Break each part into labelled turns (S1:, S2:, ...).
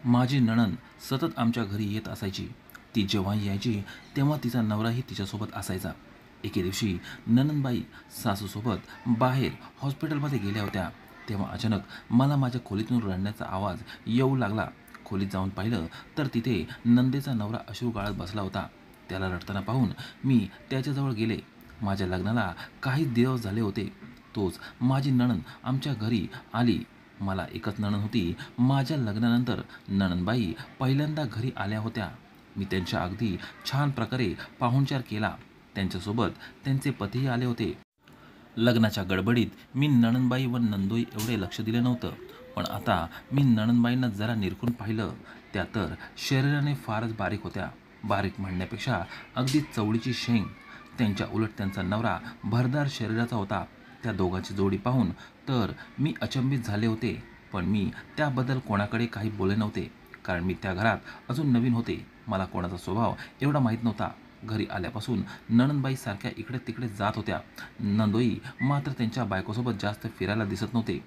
S1: माझी नणंद सतत आमच्या घरी येत असायची. ती जेव्हा यायची तेव्हा तिचा नवराही तिच्यासोबत असायचा. एके दिवशी नणंदबाई सासूसोबत बाहेर हॉस्पिटलमध्ये गेल्या होत्या. तेव्हा अचानक मला माझ्या खोलीतून रडण्याचा आवाज येऊ लागला. खोलीत जाऊन पाहिलं तर तिथे नंदेचा नवरा अश्रू गाळत बसला होता. त्याला रडताना पाहून मी त्याच्याजवळ गेले. माझ्या लग्नाला काही दिवस झाले होते. तोच माझी नणंद आमच्या घरी आली. मला एकच नणंद होती. माझ्या लग्नानंतर नणंदबाई पहिल्यांदा घरी आल्या होत्या. मी त्यांच्या अगदी छान प्रकारे पाहुणचार केला. त्यांच्यासोबत त्यांचे पतीही आले होते. लग्नाच्या गडबडीत मी नणंदबाई व नंदोई एवढे लक्ष दिले नव्हतं. पण आता मी नणंदबाईंना जरा निरखून पाहिलं. त्या तर शरीराने फारच बारीक होत्या. बारीक म्हणण्यापेक्षा अगदी चवळीची शेंग. त्यांच्या उलट त्यांचा नवरा भरदार शरीराचा होता. त्या दोघांची जोडी पाहून तर मी अचंबित झाले होते. पण मी त्याबद्दल कोणाकडे काही बोलले नव्हते. कारण मी त्या घरात अजून नवीन होते. मला कोणाचा स्वभाव एवढा माहीत नव्हता. घरी आल्यापासून नणंदबाई सारख्या इकडे तिकडे जात होत्या. नंदोई मात्र त्यांच्या बायकोसोबत जास्त फिरायला दिसत नव्हते.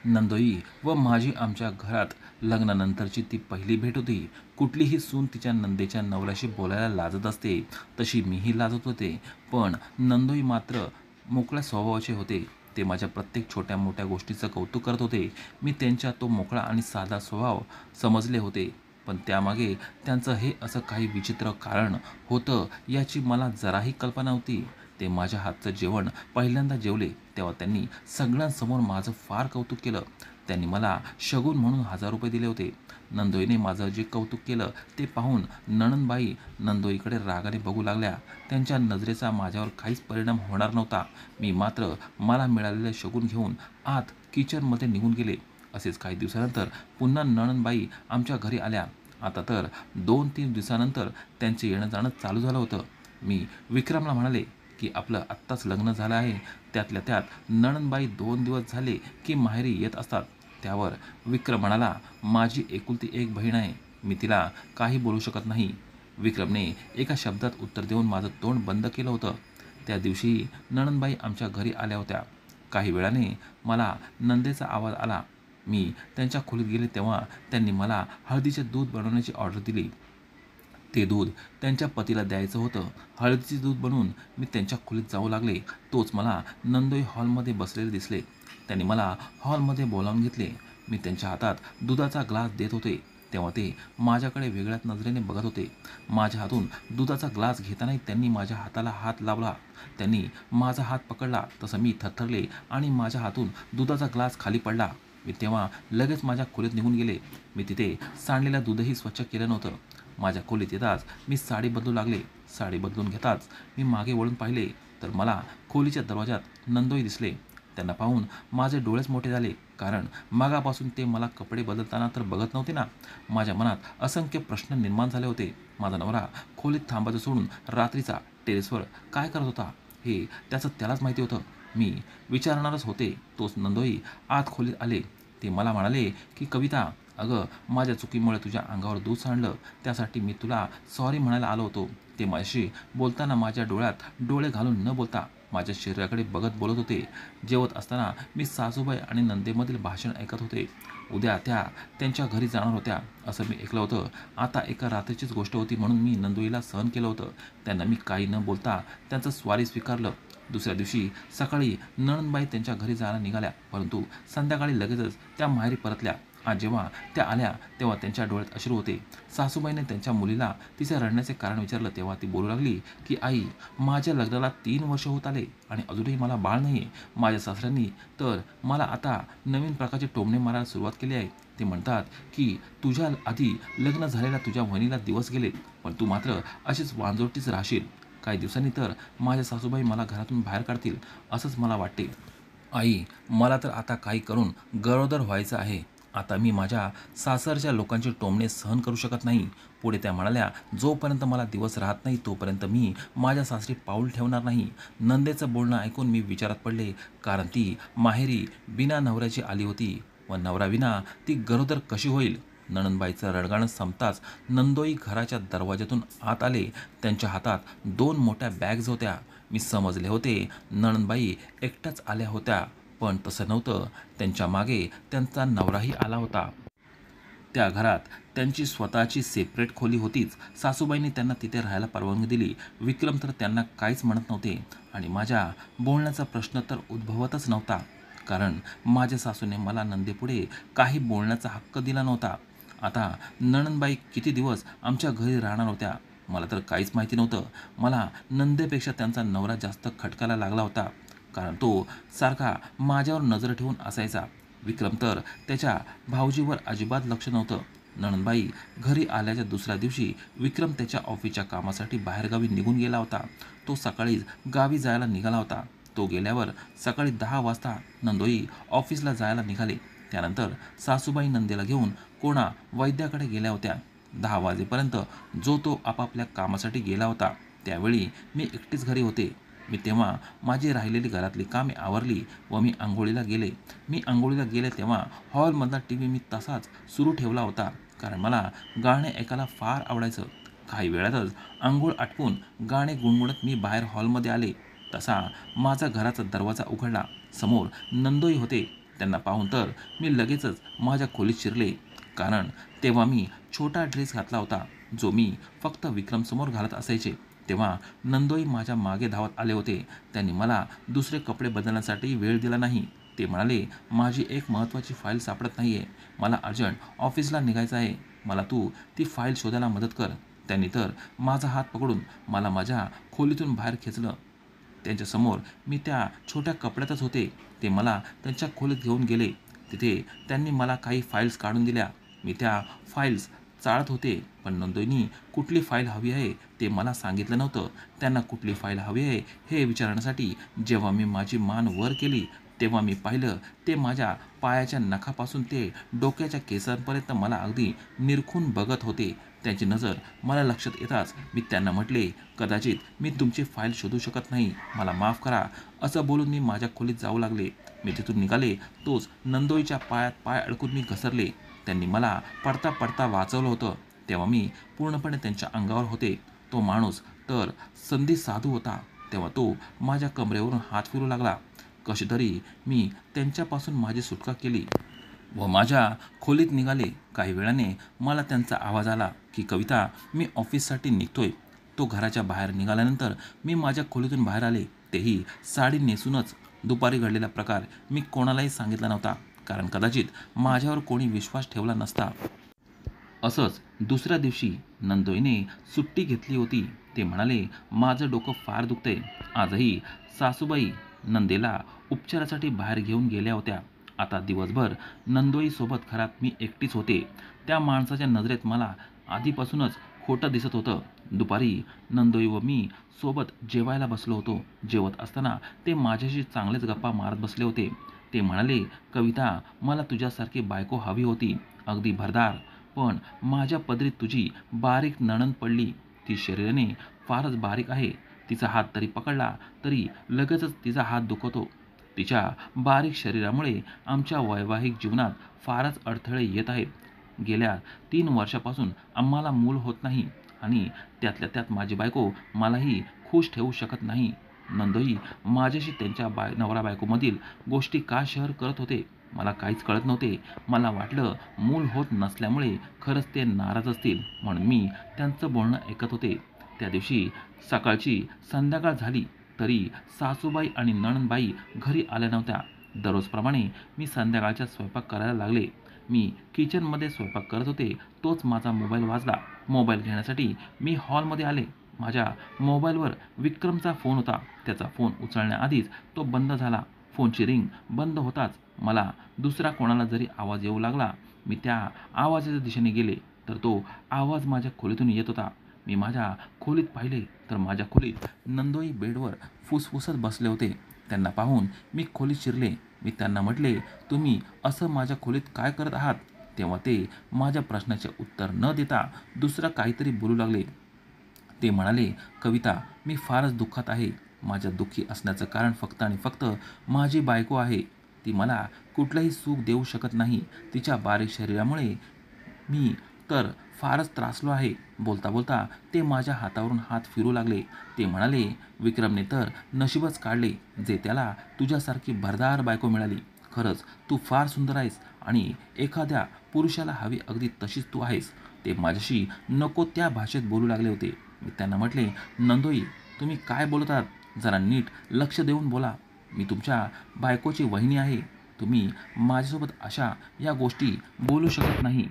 S1: नंदोई व माझी आमच्या घरात लग्नानंतरची ती पहिली भेट होती. कुठलीही सून तिच्या नंदेच्या नवऱ्याशी बोलायला लाजत असते, तशी मीही लाजत होते. पण नंदोई मात्र मोकळ्या स्वभावाचे होते. ते माझ्या प्रत्येक छोट्या मोठ्या गोष्टीचं कौतुक करत होते. मी त्यांच्या तो मोकळा आणि साधा स्वभाव समजले होते. पण त्यामागे त्यांचं हे असं काही विचित्र कारण होतं याची मला जराही कल्पना नव्हती. ते माझ्या हातचं जेवण पहिल्यांदा जेवले तेव्हा त्यांनी सगळ्यांसमोर माझं फार कौतुक केलं. त्यांनी मला शगुन म्हणून ₹1000 दिले होते. नंदोईने माझं जे कौतुक केलं ते पाहून नणंदबाई नंदोईकडे रागाने बघू लागल्या. त्यांच्या नजरेचा माझ्यावर काहीच परिणाम होणार नव्हता. मी मात्र मला मिळालेले शगुन घेऊन आत किचनमध्ये निघून गेले. असेच काही दिवसानंतर पुन्हा नणंदबाई आमच्या घरी आल्या. आता तर 2-3 दिवसानंतर त्यांचे येणं जाणं चालू झालं होतं. मी विक्रमला म्हणाले की आपलं आत्ताच लग्न झालं आहे. त्यातल्या त्यात नणंदबाई 2 दिवस झाले की माहेरी येत असतात. त्यावर विक्रम म्हणाला, माझी एकुलती एक बहीण आहे. मी तिला काही बोलू शकत नाही. विक्रमने एका शब्दात उत्तर देऊन माझं तोंड बंद केलं होतं. त्या दिवशी नणंदबाई आमच्या घरी आल्या होत्या. काही वेळाने मला नंदेचा आवाज आला. मी त्यांच्या खोलीत गेले तेव्हा त्यांनी मला हळदीचे दूध बनवण्याची ऑर्डर दिली. ते दूध त्यांच्या पतीला द्यायचं होतं. हळदीचे दूध बनवून मी त्यांच्या खोलीत जाऊ लागले. तोच मला नंदोई हॉलमध्ये बसलेले दिसले. त्यांनी मला हॉलमध्ये बोलावून घेतले. मी त्यांच्या हातात दुधाचा ग्लास देत होते तेव्हा ते माझ्याकडे वेगळ्याच नजरेने बघत होते. माझ्या हातून दुधाचा ग्लास घेतानाही त्यांनी माझ्या हाताला हात लावला. त्यांनी माझा हात पकडला तसं मी थरथरले आणि माझ्या हातून दुधाचा ग्लास खाली पडला. मी तेव्हा लगेच माझ्या खोलीत निघून गेले. मी तिथे सांडलेलं दूधही स्वच्छ केलं नव्हतं. माझ्या खोलीत येताच मी साडी बदलू लागले. साडी बदलून घेताच मी मागे वळून पाहिले तर मला खोलीच्या दरवाजात नंदोई दिसले. त्यांना पाहून माझे डोळेच मोठे झाले. कारण मागापासून ते मला कपडे बदलताना तर बघत नव्हते ना. माझ्या मनात असंख्य प्रश्न निर्माण झाले होते. माझा नवरा खोलीत थांबायचं सोडून रात्रीचा टेरेसवर काय करत होता हे त्याचं त्यालाच माहिती होतं. मी विचारणारच होते तोच नंदोई आत खोलीत आले. ते मला म्हणाले की कविता, अगं माझ्या चुकीमुळे तुझ्या अंगावर दूध सांडलं, त्यासाठी मी तुला सॉरी म्हणायला आलो होतो. ते माझ्याशी बोलताना माझ्या डोळ्यात डोळे घालून न बोलता माझ्या शरीराकडे बघत बोलत होते. जेवत असताना मी सासूबाई आणि नंदेमधील भाषण ऐकत होते. उद्या त्या त्यांच्या घरी जाणार होत्या असं मी ऐकलं होतं. आता एका रात्रीचीच गोष्ट होती म्हणून मी नंदोईला सहन केलं होतं. त्यांना मी काही न बोलता त्यांचं स्वारी स्वीकारलं. दुसऱ्या दिवशी सकाळी नणंदबाई त्यांच्या घरी जायला निघाल्या, परंतु संध्याकाळी लगेचच त्या माहेरी परतल्या. आज जेव्हा त्या आल्या तेव्हा त्यांच्या डोळ्यात अश्रू होते. सासूबाईने त्यांच्या मुलीला तिचे रडण्याचे कारण विचारलं तेव्हा ती बोलू लागली की आई, माझ्या लग्नाला 3 वर्ष होत आले आणि अजूनही मला बाळ नाही आहे. माझ्या सासऱ्यांनी तर मला आता नवीन प्रकारचे टोमणे मारायला सुरुवात केली आहे. ते म्हणतात की तुझ्या आधी लग्न झालेल्या तुझ्या वहिनीला दिवस गेलेत, पण तू मात्र अशीच वांजोटीच राहशील. काही दिवसांनी तर माझ्या सासूबाई मला घरातून बाहेर काढतील असंच मला वाटते. आई, मला तर आता काही करून गरोदर व्हायचं आहे. आता मी माझ्या सासरच्या लोकांचे टोमणे सहन करू शकत नाही. पुढे त्या म्हणाल्या, जोपर्यंत मला दिवस राहत नाही तोपर्यंत मी माझ्या सासरी पाऊल ठेवणार नाही. नंदेचं बोलणं ऐकून मी विचारात पडले. कारण ती माहेरी बिना नवऱ्याची आली होती व नवराविना ती गरोदर कशी होईल. नणंदबाईचं रडगाणं संपताच नंदोई घराच्या दरवाजातून आत आले. त्यांच्या हातात 2 मोठ्या बॅग्स होत्या. मी समजले होते नणंदबाई एकट्याच आल्या होत्या, पण तसं नव्हतं. त्यांच्या मागे त्यांचा नवराही आला होता. त्या घरात त्यांची स्वतःची सेपरेट खोली होतीच. सासूबाईंनी त्यांना तिथे राहायला परवानगी दिली. विक्रम तर त्यांना काहीच म्हणत नव्हते आणि माझ्या बोलण्याचा प्रश्न तर उद्भवतच नव्हता, कारण माझ्या सासूने मला नंदेपुढे काही बोलण्याचा हक्क दिला नव्हता. आता नणंदबाई किती दिवस आमच्या घरी राहणार होत्या मला तर काहीच माहिती नव्हतं. मला नंदेपेक्षा त्यांचा नवरा जास्त खटकायला लागला होता, कारण तो सारखा माझ्यावर नजर ठेवून असायचा. विक्रम तर त्याच्या भाऊजीवर अजिबात लक्ष नव्हतं. नणंदबाई घरी आल्याच्या दुसऱ्या दिवशी विक्रम त्याच्या ऑफिसच्या कामासाठी बाहेरगावी निघून गेला होता. तो सकाळीच गावी जायला निघाला होता. तो गेल्यावर सकाळी 10 वाजता नंदोई ऑफिसला जायला निघाले. त्यानंतर सासूबाई नंदेला घेऊन कोणा वैद्याकडे गेल्या होत्या. 10 वाजेपर्यंत जो तो आपापल्या कामासाठी गेला होता. त्यावेळी मी एकटीच घरी होते. मी तेव्हा माझी राहिलेली घरातली कामे आवरली व मी आंघोळीला गेले तेव्हा हॉलमधला TV मी तसाच सुरू ठेवला होता, कारण मला गाणे ऐकायला फार आवडायचं. काही वेळातच आंघोळ आटपून गाणे गुणगुणत मी बाहेर हॉलमध्ये आले. तसा माझा घराचा दरवाजा उघडला. समोर नंदोई होते. त्यांना पाहून तर मी लगेचच माझ्या खोलीत शिरले, कारण तेव्हा मी छोटा ड्रेस घातला होता, जो मी फक्त विक्रमसमोर घालत असायचे. तेव्हा नंदोई माझ्या मागे धावत आले होते. त्यांनी मला दुसरे कपडे बदलण्यासाठी वेळ दिला नाही. ते म्हणाले, माझी एक महत्त्वाची फाईल सापडत नाहीये. मला अर्जंट ऑफिसला निघायचं आहे. मला तू ती फाईल शोधायला मदत कर. त्यांनी तर माझा हात पकडून मला माझ्या खोलीतून बाहेर खेचलं. त्यांच्यासमोर मी त्या छोट्या कपड्यातच होते. ते मला त्यांच्या खोलीत घेऊन गेले. तिथे त्यांनी मला काही फाईल्स काढून दिल्या. मी त्या फाईल्स चाळत होते, पण नंदोईनी कुठली फाईल हवी आहे ते मला सांगितलं नव्हतं. त्यांना कुठली फाईल हवी आहे हे विचारण्यासाठी जेव्हा मी माझी मान वर केली तेव्हा मी पाहिलं ते माझ्या पायाच्या नखापासून ते डोक्याच्या केसांपर्यंत मला अगदी निरखून बघत होते. त्यांची नजर मला लक्षात येताच मी त्यांना म्हटले, कदाचित मी तुमची फाईल शोधू शकत नाही, मला माफ करा. असं बोलून मी माझ्या खोलीत जाऊ लागले. मी तिथून निघाले तोच नंदोईच्या पायात पाय अडकून मी घसरले. त्यांनी मला पडता पडता वाचवलं होतं. तेव्हा मी पूर्णपणे त्यांच्या अंगावर होते. तो माणूस तर संधी साधू होता. तेव्हा तो माझ्या कमरेवरून हात फिरू लागला. कशी तरी मी त्यांच्यापासून माझी सुटका केली व माझ्या खोलीत निघाले. काही वेळाने मला त्यांचा आवाज आला की कविता, मी ऑफिससाठी निघतोय. तो घराच्या बाहेर निघाल्यानंतर मी माझ्या खोलीतून बाहेर आले, तेही साडी नेसूनच. दुपारी घडलेला प्रकार मी कोणालाही सांगितला नव्हता, कारण कदाचित माझ्यावर कोणी विश्वास ठेवला नसता. असंच दुसऱ्या दिवशी नंदोईने सुट्टी घेतली होती. ते म्हणाले, माझं डोकं फार दुखतंय. आजही सासूबाई नंदेला उपचारासाठी बाहेर घेऊन गेल्या होत्या. आता दिवसभर नंदोईसोबत घरात मी एकटीच होते. त्या माणसाच्या नजरेत मला आधीपासूनच खोटं दिसत होतं. दुपारी नंदोई व मी सोबत जेवायला बसलो होतो. जेवत असताना ते माझ्याशी चांगलेच गप्पा मारत बसले होते. ते म्हणाले, कविता, मला तुझ्यासारखी बायको हवी होती, अगदी भरदार. पण माझ्या पदरी तुझी बारीक नणंद पडली. ती शरीराने फारच बारीक आहे. तिचा हात तरी पकडला तरी लगेचच तिचा हात दुखतो. तिच्या बारीक शरीरामुळे आमच्या वैवाहिक जीवनात फारच अडथळे येत आहेत. गेल्या 3 वर्षापासून आम्हाला मूल होत नाही आणि त्यातल्या त्यात माझी बायको मलाही खुश ठेवू शकत नाही. नंदोई माझ्याशी त्यांच्या नवरा बायकोमधील गोष्टी का शेअर करत होते मला काहीच कळत नव्हते. मला वाटलं मूल होत नसल्यामुळे खरंच ते नाराज असतील, म्हणून मी त्यांचं बोलणं ऐकत होते. त्या दिवशी सकाळची संध्याकाळ झाली तरी सासूबाई आणि नणंदबाई घरी आल्या नव्हत्या. दररोजप्रमाणे मी संध्याकाळचा स्वयंपाक करायला लागले. मी किचनमध्ये स्वयंपाक करत होते, तोच माझा मोबाईल वाजला. मोबाईल घेण्यासाठी मी हॉलमध्ये आले. माझ्या मोबाईलवर विक्रमचा फोन होता. त्याचा फोन उचलण्याआधीच तो बंद झाला. फोनची रिंग बंद होताच मला दुसरा कोणाला जरी आवाज येऊ लागला, मी त्या आवाजाच्या दिशेने गेले तर तो आवाज माझ्या खोलीतून येत होता. मी माझ्या खोलीत पाहिले तर माझ्या खोलीत नंदोई बेडवर फुसफुसत बसले होते. त्यांना पाहून मी खोलीत शिरले. मी त्यांना म्हटले, तुम्ही असं माझ्या खोलीत काय करत आहात? तेव्हा ते माझ्या प्रश्नाचे उत्तर न देता दुसरं काहीतरी बोलू लागले. ते म्हणाले, कविता, मी फारच दुःखात आहे. माझ्या दुःखी असण्याचं कारण फक्त आणि फक्त माझी बायको आहे. ती मला कुठलंही सुख देऊ शकत नाही. तिच्या बारीक शरीरामुळे मी तर फारच त्रासलो आहे. बोलता बोलता ते माझ्या हातावरून हात फिरू लागले. ते म्हणाले, विक्रमने तर नशीबच काढले जे त्याला तुझ्यासारखी भरदार बायको मिळाली. खरंच तू फार सुंदर आहेस आणि एखाद्या पुरुषाला हवी अगदी तशीच तू आहेस. ते माझ्याशी नको त्या भाषेत बोलू लागले होते. मी त्यांना म्हटले, नंदोई, तुम्ही काय बोलत आहात? जरा नीट लक्ष देऊन बोला. मी तुमच्या बायकोची वहिनी आहे. तुम्ही माझ्यासोबत अशा या गोष्टी बोलू शकत नाही.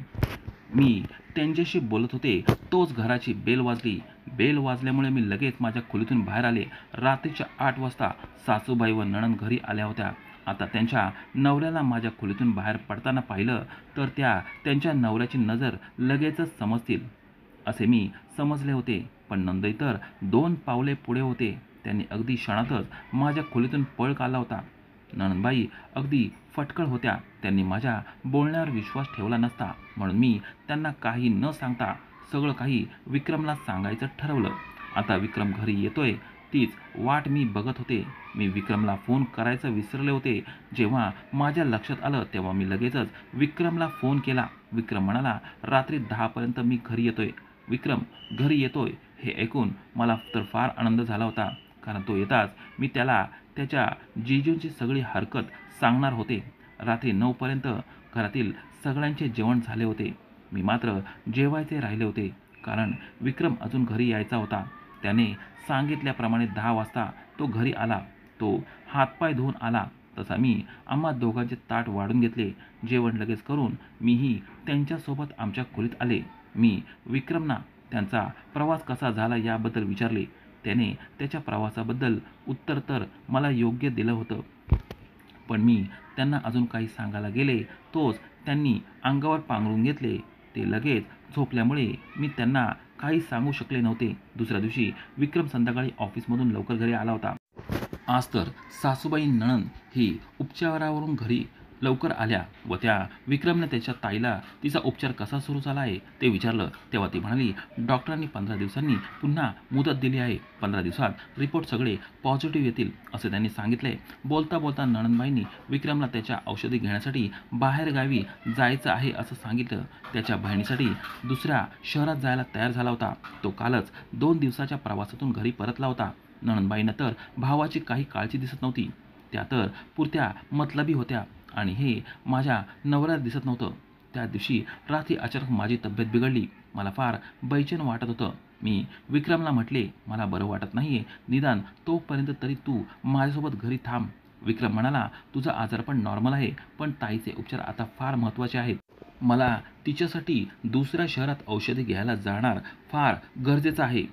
S1: मी त्यांच्याशी बोलत होते तोच घराची बेल वाजली. बेल वाजल्यामुळे मी लगेच माझ्या खोलीतून बाहेर आले. रात्रीच्या 8 वाजता सासूबाई व नणंद घरी आल्या होत्या. आता त्यांच्या नवऱ्याला माझ्या खोलीतून बाहेर पडताना पाहिलं तर त्या त्यांच्या नवऱ्याची नजर लगेचच समजतील असे मी समजले होते. पण नंदई तर 2 पावले पुढे होते. त्यांनी अगदी क्षणातच माझ्या खोलीतून पळ काढला होता. नणंदबाई अगदी फटकळ होत्या. त्यांनी माझ्या बोलण्यावर विश्वास ठेवला नसता म्हणून मी त्यांना काही न सांगता सगळं काही विक्रमला सांगायचं ठरवलं. आता विक्रम घरी येतोय तीच वाट मी बघत होते. मी विक्रमला फोन करायचं विसरले होते. जेव्हा माझ्या लक्षात आलं तेव्हा मी लगेचच विक्रमला फोन केला. विक्रम म्हणाला, रात्री 10 पर्यंत मी घरी येतोय. विक्रम घरी येतोय हे ऐकून मला तर फार आनंद झाला होता, कारण तो येताच मी त्याला त्याच्या जिजूंची सगळी हरकत सांगणार होते. रात्री 9 पर्यंत घरातील सगळ्यांचे जेवण झाले होते. मी मात्र जेवायचे राहिले होते, कारण विक्रम अजून घरी यायचा होता. त्याने सांगितल्याप्रमाणे 10 वाजता तो घरी आला. तो हातपाय धुवून आला तसा मी आम्हा दोघांचे ताट वाढून घेतले. जेवण लगेच करून मीही त्यांच्यासोबत आमच्या खोलीत आले. मी विक्रमना त्यांचा प्रवास कसा झाला याबद्दल विचारले. त्याने त्याच्या प्रवासाबद्दल उत्तर तर मला योग्य दिलं होतं, पण मी त्यांना अजून काही सांगायला गेले तोच त्यांनी अंगावर पांघरून घेतले. ते लगेच झोपल्यामुळे मी त्यांना काही सांगू शकले नव्हते. दुसऱ्या दिवशी विक्रम संध्याकाळी ऑफिसमधून लवकर घरी आला होता. आज तर सासूबाई नणंद ही उपचारावरून घरी लवकर आल्या व त्या विक्रमने त्याच्या ताईला तिचा उपचार कसा सुरू झाला आहे ते विचारलं. तेव्हा ती म्हणाली, डॉक्टरांनी 15 दिवसांनी पुन्हा मुदत दिली आहे. 15 दिवसात रिपोर्ट सगळे पॉझिटिव्ह येतील असं त्यांनी सांगितले. बोलता बोलता नणंदबाईंनी विक्रमला त्याच्या औषधी घेण्यासाठी बाहेरगावी जायचं आहे असं सांगितलं. त्याच्या बहिणीसाठी दुसऱ्या शहरात जायला तयार झाला होता. तो कालच 2 दिवसाच्या प्रवासातून घरी परतला होता. नणंदबाईंना तर भावाची काही काळजी दिसत नव्हती. त्या तर पुरत्या मतलबी होत्या आणि हे माझ्या नवऱ्याला दिसत नव्हतं. त्या दिवशी रात्री अचानक माझी तब्येत बिघडली. मला फार बेचैन वाटत होतं. मी विक्रमला म्हटले, मला बरं वाटत नाहीये, निदान तोपर्यंत तरी तू माझ्यासोबत घरी थांब. विक्रम म्हणाला, तुझं आजारपण नॉर्मल आहे, पण ताईचे उपचार आता फार महत्त्वाचे आहेत. मला तिच्यासाठी दुसऱ्या शहरात औषधे घ्यायला जाणार फार गरजेचं आहे.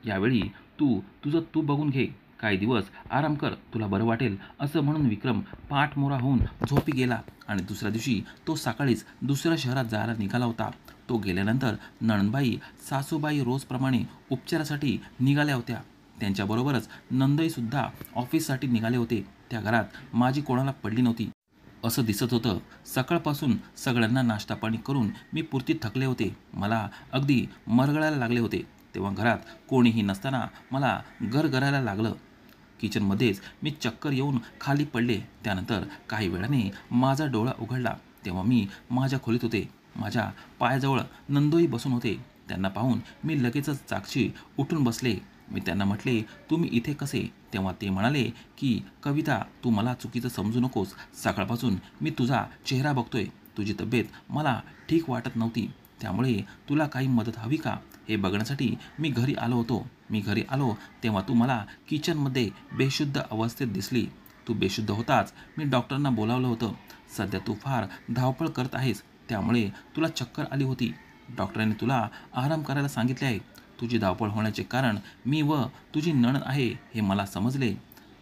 S1: यावेळी तुझं तू बघून घे. काही दिवस आराम कर, तुला बरं वाटेल असं म्हणून विक्रम पाठमोरा होऊन झोपी गेला आणि दुसऱ्या दिवशी तो सकाळीच दुसऱ्या शहरात जायला निघाला होता. तो गेल्यानंतर नणंदबाई सासूबाई रोजप्रमाणे उपचारासाठी निघाल्या होत्या. त्यांच्याबरोबरच नंदईसुद्धा ऑफिससाठी निघाले होते. त्या घरात माझी कोणाला पडली नव्हती असं दिसत होतं. सकाळपासून सगळ्यांना नाश्ता पाणी करून मी पुरती थकले होते. मला अगदी मरगळायला लागले होते. तेव्हा घरात कोणीही नसताना मला गरगरायला लागलं. किचनमध्येच मी चक्कर येऊन खाली पडले. त्यानंतर काही वेळाने माझा डोळा उघडला तेव्हा मी माझ्या खोलीत होते. माझ्या पायाजवळ नंदोई बसून होते. त्यांना पाहून मी लगेचच जागची उठून बसले. मी त्यांना म्हटले, तुम्ही इथे कसे? तेव्हा ते म्हणाले की कविता, तू मला चुकीचं समजू नकोस. सकाळपासून मी तुझा चेहरा बघतोय. तुझी तब्येत मला ठीक वाटत नव्हती, त्यामुळे तुला काही मदत हवी का हे बघण्यासाठी मी घरी आलो होतो. मी घरी आलो तेव्हा तू मला किचनमध्ये बेशुद्ध अवस्थेत दिसली. तू बेशुद्ध होताच मी डॉक्टरांना बोलावलं होतं. सध्या तू फार धावपळ करत आहेस, त्यामुळे तुला चक्कर आली होती. डॉक्टरांनी तुला आराम करायला सांगितले आहे. तुझी धावपळ होण्याचे कारण मी व तुझी नणंद आहे हे मला समजले.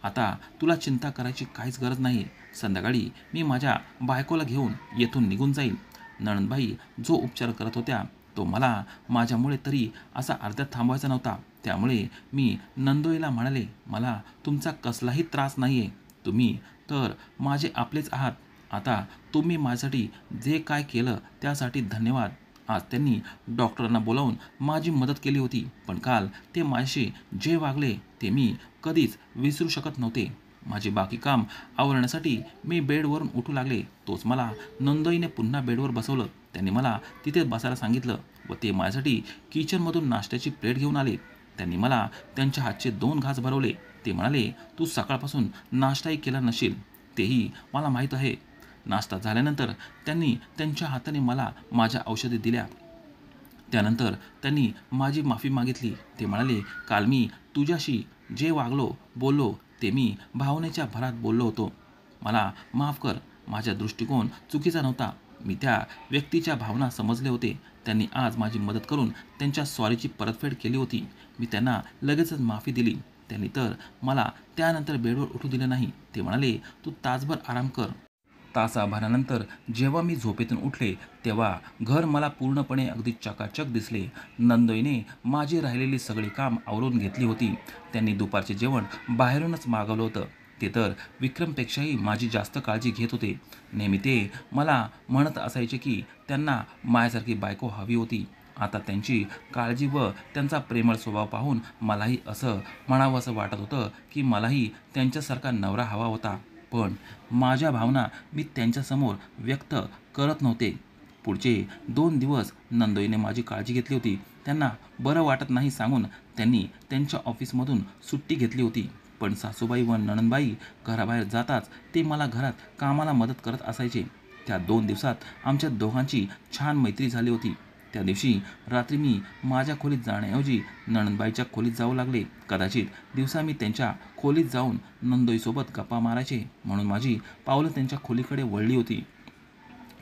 S1: आता तुला चिंता करायची काहीच गरज नाही. संध्याकाळी मी माझ्या बायकोला घेऊन येथून निघून जाईल. नणंदबाई जो उपचार करत होत्या तो मला माझ्यामुळे तरी असा अर्ध्यात थांबवायचा नव्हता. त्यामुळे मी नंदोईला म्हणाले, मला तुमचा कसलाही त्रास नाही आहे. तुम्ही तर माझे आपलेच आहात. आता तुम्ही माझ्यासाठी जे काय केलं त्यासाठी धन्यवाद. आज त्यांनी डॉक्टरांना बोलावून माझी मदत केली होती, पण काल ते माझ्याशी जे वागले ते मी कधीच विसरू शकत नव्हते. माझे बाकी काम आवरण्यासाठी मी बेडवरून उठू लागले. तोच मला नंदोईने पुन्हा बेडवर बसवलं. त्यांनी मला तिथे बसायला सांगितलं व ते माझ्यासाठी किचनमधून नाश्त्याची प्लेट घेऊन आले. त्यांनी मला त्यांच्या हातचे 2 घास भरवले. ते म्हणाले, तू सकाळपासून नाश्ताही केला नशील, तेही मला माहीत आहे. नाश्ता झाल्यानंतर त्यांनी त्यांच्या हाताने मला माझ्या औषधे दिल्या. त्यानंतर त्यांनी माझी माफी मागितली. ते म्हणाले, काल मी तुझ्याशी जे वागलो बोललो ते मी भावनेच्या भरात बोललो होतो. मला माफ कर. माझा दृष्टिकोन चुकीचा नव्हता. मी त्या व्यक्तीच्या भावना समजले होते. त्यांनी आज माझी मदत करून त्यांच्या सॉरीची परतफेड केली होती. मी त्यांना लगेचच माफी दिली. त्यांनी तर मला त्यानंतर बेडवर उठू दिलं नाही. ते म्हणाले, तू तासभर आराम कर. तासाभरानंतर जेव्हा मी झोपेतून उठले तेव्हा घर मला पूर्णपणे अगदी चकाचक दिसले. नंदोईने माझी राहिलेली सगळी काम आवरून घेतली होती. त्यांनी दुपारचे जेवण बाहेरूनच मागवलं होतं. ते तर विक्रमपेक्षाही माझी जास्त काळजी घेत होते. नेहमी ते मला म्हणत असायचे की त्यांना माझ्यासारखी बायको हवी होती. आता त्यांची काळजी व त्यांचा प्रेमळ स्वभाव पाहून मलाही असं म्हणावंसं वाटत होतं की मलाही त्यांच्यासारखा नवरा हवा होता. पण माझ्या भावना मी त्यांच्यासमोर व्यक्त करत नव्हते. पुढचे 2 दिवस नंदोईने माझी काळजी घेतली होती. त्यांना बरं वाटत नाही सांगून त्यांनी त्यांच्या ऑफिसमधून सुट्टी घेतली होती. पण सासूबाई व नणंदबाई घराबाहेर जाताच ते मला घरात कामाला मदत करत असायचे. त्या 2 दिवसात आमच्या दोघांची छान मैत्री झाली होती. त्या दिवशी रात्री मी माझ्या खोलीत जाण्याऐवजी नणंदबाईच्या खोलीत जाऊ लागले. कदाचित दिवसा मी त्यांच्या खोलीत जाऊन नंदोईसोबत गप्पा मारायचे म्हणून माझी पावलं त्यांच्या खोलीकडे वळली होती.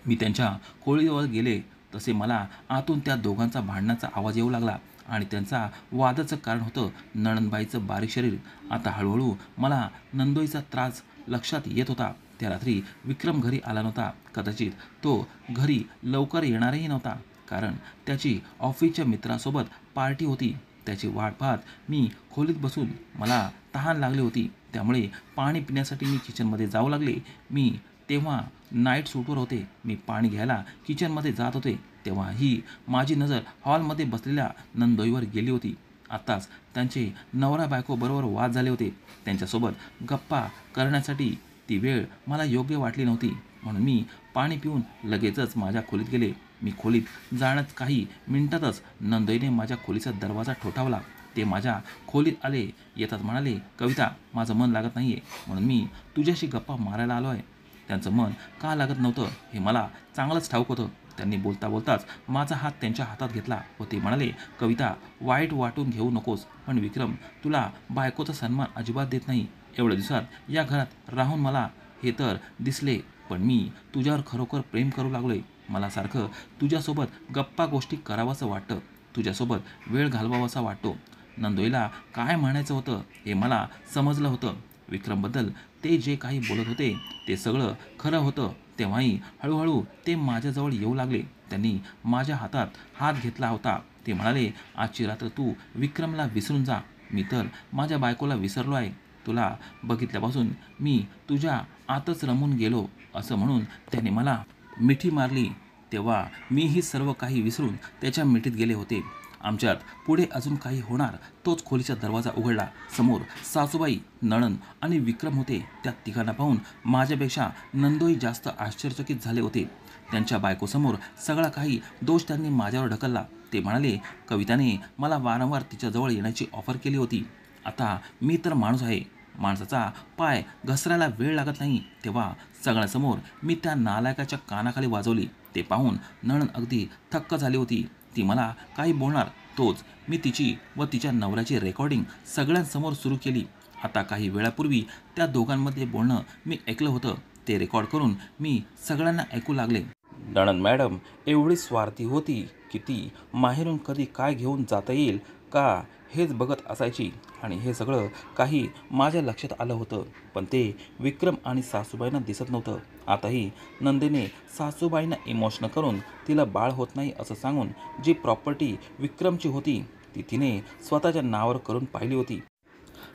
S1: मी त्यांच्या खोलीजवळ गेले तसे मला आतून त्या दोघांचा भांडणाचा आवाज येऊ लागला आणि त्यांचा वादाचं कारण होतं नणंदबाईचं बारीक शरीर. आता हळूहळू मला नंदोईचा त्रास लक्षात येत होता. त्या रात्री विक्रम घरी आला नव्हता. कदाचित तो घरी लवकर येणारही नव्हता, कारण त्याची ऑफिसच्या मित्रासोबत पार्टी होती. त्याची वाट पाहत मी खोलीत बसून मला तहान लागली होती. त्यामुळे पाणी पिण्यासाठी मी किचनमध्ये जाऊ लागले. मी तेव्हा नाईट सूटवर होते. मी पाणी घ्यायला किचनमध्ये जात होते तेव्हा ही माझी नजर हॉलमध्ये बसलेल्या नंदोईवर गेली होती. आत्ताच त्यांचे नवरा बायको बरोबर वाद झाले होते. त्यांच्यासोबत गप्पा करण्यासाठी ती वेळ मला योग्य वाटली नव्हती म्हणून मी पाणी पिऊन लगेचच माझ्या खोलीत गेले. मी खोलीत जाण्यात काही मिनिटातच नंदोईने माझ्या खोलीचा दरवाजा ठोठावला. ते माझ्या खोलीत आले. येताच म्हणाले, कविता, माझं मन लागत नाही आहे म्हणून मी तुझ्याशी गप्पा मारायला आलो आहे. त्यांचं मन का लागत नव्हतं हे मला चांगलंच ठाऊक होतं. त्यांनी बोलता बोलताच माझा हात त्यांच्या हातात घेतला व ते म्हणाले, कविता, वाईट वाटून घेऊ नकोस, पण विक्रम तुला बायकोचा सन्मान अजिबात देत नाही. एवढ्या दिवसात या घरात राहून मला हे तर दिसले, पण मी तुझ्यावर खरोखर प्रेम करू लागलोय. मला सारखं तुझ्यासोबत गप्पा गोष्टी करावंसं वाटतं. तुझ्यासोबत वेळ घालवावासा वाटतो. नंदोईला काय म्हणायचं होतं हे मला समजलं होतं. विक्रमबद्दल ते जे काही बोलत होते ते सगळं खरं होतं. तेव्हाही हळूहळू ते माझ्याजवळ येऊ लागले. त्यांनी माझ्या हातात हात घेतला होता. ते म्हणाले, आजची रात्र तू विक्रमला विसरून जा. मी तर माझ्या बायकोला विसरलो आहे. तुला बघितल्यापासून मी तुझ्या आतच रमून गेलो. असं म्हणून त्याने मला मिठी मारली. तेव्हा मीही सर्व काही विसरून त्याच्या मिठीत गेले होते. आमच्यात पुढे अजून काही होणार तोच खोलीचा दरवाजा उघडला. समोर सासूबाई, नणंद आणि विक्रम होते. त्या तिघांना पाहून माझ्यापेक्षा नंदोई जास्त आश्चर्यचकित झाले होते. त्यांच्या बायकोसमोर सगळा काही दोष त्यांनी माझ्यावर ढकलला. ते म्हणाले, कविताने मला वारंवार तिच्याजवळ येण्याची ऑफर केली होती. आता मी तर माणूस आहे. माणसाचा पाय घसरायला वेळ लागत नाही. तेव्हा सगळ्यांसमोर मी त्या नालायकाच्या कानाखाली वाजवली. ते पाहून नणंद अगदी थक्क झाली होती. ती मला काही बोलणार तोच मी तिची व तिच्या नवऱ्याची रेकॉर्डिंग सगळ्यांसमोर सुरू केली. आता काही वेळापूर्वी त्या दोघांमध्ये बोलणं मी ऐकलं होतं. ते रेकॉर्ड करून मी सगळ्यांना ऐकू लागले. नणंद मॅडम एवढी स्वार्थी होती की ती माहेरून कधी काय घेऊन जाता येईल का हेच बघत असायची आणि हे सगळं काही माझ्या लक्षात आलं होतं. पण ते विक्रम आणि सासूबाईंना दिसत नव्हतं. आताही नंदेने सासूबाईंना इमोशनल करून तिला बाळ होत नाही असं सांगून जी प्रॉपर्टी विक्रमची होती ती तिने स्वतःच्या नावावर करून पाहिली होती.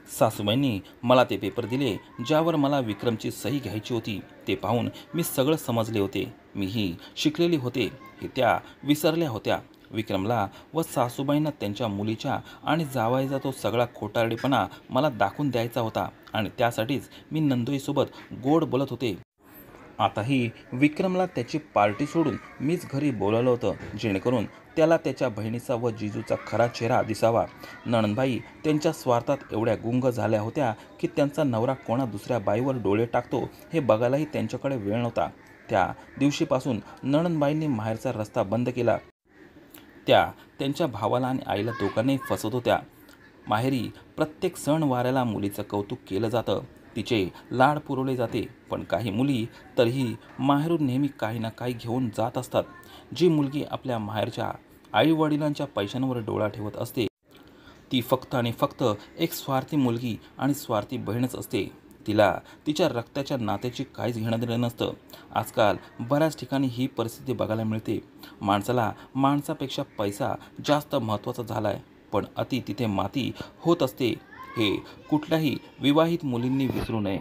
S1: सासूबाईंनी मला ते पेपर दिले ज्यावर मला विक्रमची सही घ्यायची होती. ते पाहून मी सगळं समजले होते. मीही शिकलेली होते हे त्या विसरल्या होत्या. विक्रमला व सासूबाईंना त्यांच्या मुलीच्या आणि जावयाचा तो सगळा खोटारडेपणा मला दाखवून द्यायचा होता आणि त्यासाठीच मी नंदोईसोबत गोड बोलत होते. आताही विक्रमला त्याची पार्टी सोडून मीच घरी बोलावलं होतं जेणेकरून त्याला त्याच्या बहिणीचा व जिजूचा खरा चेहरा दिसावा. नणंदबाई त्यांच्या स्वार्थात एवढ्या गुंग झाल्या होत्या की त्यांचा नवरा कोणा दुसऱ्या बाईवर डोळे टाकतो हे बघायलाही त्यांच्याकडे वेळ नव्हता. त्या दिवशीपासून नणंदबाईंनी माहेरचा रस्ता बंद केला. त्या त्यांच्या भावाला आणि आईला दोघांनाही फसवत होत्या. माहेरी प्रत्येक सण वाऱ्याला मुलीचं कौतुक केलं जातं, तिचे लाड पुरवले जाते. पण काही मुली तरीही माहेरून नेहमी काही ना काही घेऊन जात असतात. जी मुलगी आपल्या माहेरच्या आईवडिलांच्या पैशांवर डोळा ठेवत असते ती फक्त आणि फक्त एक स्वार्थी मुलगी आणि स्वार्थी बहीणच असते. तिला तिच्या रक्ताच्या नात्याची काहीच घेणं देणं नसतं. आजकाल बऱ्याच ठिकाणी ही परिस्थिती बघायला मिळते. माणसाला माणसापेक्षा पैसा जास्त महत्त्वाचा झाला आहे. पण अति तिथे माती होत असते, हे कुठल्याही विवाहित मुलींनी विसरू नये.